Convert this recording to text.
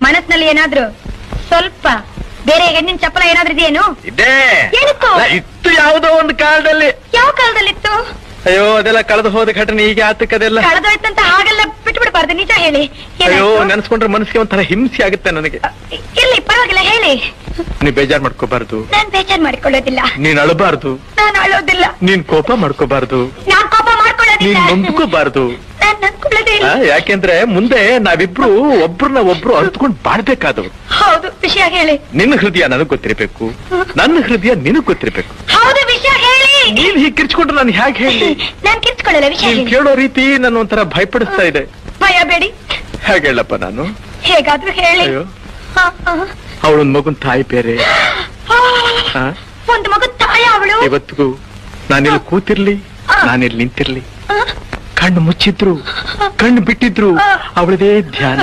ಮನಸ್ಸಿನಲ್ಲಿ ಏನಾದ್ರು ಸ್ವಲ್ಪ ಬೇರೆ ಹೆಣ್ಣಿನ ಚಪ್ಪಲ ಏನಾದ್ರೂ ಇದೆಯೇನು? ಇದೆ. ಏನಿತ್ತು? ಇತ್ತು ಯಾವುದೋ ಒಂದು ಕಾಲದಲ್ಲಿ. ಯಾವ ಕಾಲದಲ್ಲಿತ್ತು? ಅಯ್ಯೋ ಅದೆಲ್ಲ ಕಳೆದು ಹೋದ ಘಟನೆ ಈಗ ಆತಕ್ಕದೆಲ್ಲ. ಕಳೆದೋಯ್ತಂತ ಹಾಗೆಲ್ಲ ಬಿಟ್ಟು ಬಿಡಬಾರ್ದು, ನಿಜ ಹೇಳಿ. ಅಯ್ಯೋ ನೆನ್ಸ್ಕೊಂಡ್ರೆ ಮನಸ್ಸಿಗೆ ಒಂಥರ ಹಿಂಸೆ ಆಗುತ್ತೆ ನನಗೆ. ಇಲ್ಲಿ ಪರವಾಗಿಲ್ಲ ಹೇಳಿ. ನೀ ಬೇಜಾರ್ ಮಾಡ್ಕೋಬಾರ್ದು. ನಾನ್ ಬೇಜಾರ್ ಮಾಡ್ಕೊಳ್ಳೋದಿಲ್ಲ. ನೀನ್ ಅಳಬಾರ್ದು. ನಾನು ಅಳೋದಿಲ್ಲ. ನೀನ್ ಕೋಪ ಮಾಡ್ಕೋಬಾರ್ದು. ನಾನ್ ಕೋಪ ಮಾಡ್ಕೊಳ್ಳೋದಿಲ್ಲ. ನೀನ್ ನೊಂದ್ಕೋಬಾರ್ದು. ನಾನ್ ನೊಂದ್ಕೊಳ್ಳೋದೇ ಇಲ್ಲ. ಯಾಕೆಂದ್ರೆ ಮುಂದೆ ನಾವಿಬ್ರು ಒಬ್ರನ್ನ ಒಬ್ರು ಅರ್ಥಕೊಂಡು ಬಾಳ್ಬೇಕಾದವ್ರು. ಹೌದು, ವಿಷಯ ಹೇಳಿ. ನಿನ್ನ ಹೃದಯ ನನಗ್ ಗೊತ್ತಿರ್ಬೇಕು, ನನ್ನ ಹೃದಯ ನಿನಗ್ ಗೊತ್ತಿರ್ಬೇಕು. ಹೌದು, ವಿಷಯ ಹೇಳಿ. ನೀನ್ ಹೀಗೆ ಕಿರ್ಚ್ಕೊಂಡ್ರೆ ನಾನು ಹೇಗೆ ಹೇಳಿ? ನಾನ್ ಕಿರ್ಚ್ಕೊಳ್ಳಲ್ಲ, ವಿಷಯ ನೀನ್ ಹೇಳಿ. ಕೇಳೋ ರೀತಿ ನನ್ನ ಒಂಥರ ಭಯಪಡಿಸ್ತಾ ಇದೆ. ಭಯ ಬೇಡಿ. ಹೇಗೆ ಹೇಳಪ್ಪ ನಾನು? ಹೇಗಾದ್ರೂ ಹೇಳಿ. ಅಯ್ಯೋ ಅವಳೊಂದ್ ಮಗುನ್ ತಾಯಿ ಬೇರೆ. ಒಂದು ಮಗು ತಾಯಿ ಅವಳು. ಇವತ್ತಿಗೂ ನಾನಿಲ್ಲಿ ಕೂತಿರ್ಲಿ, ನಾನಿಲ್ಲಿ ನಿಂತಿರ್ಲಿ, ಕಣ್ಣು ಮುಚ್ಚಿದ್ರು ಕಣ್ಣು ಬಿಟ್ಟಿದ್ರು ಅವಳದೇ ಧ್ಯಾನ.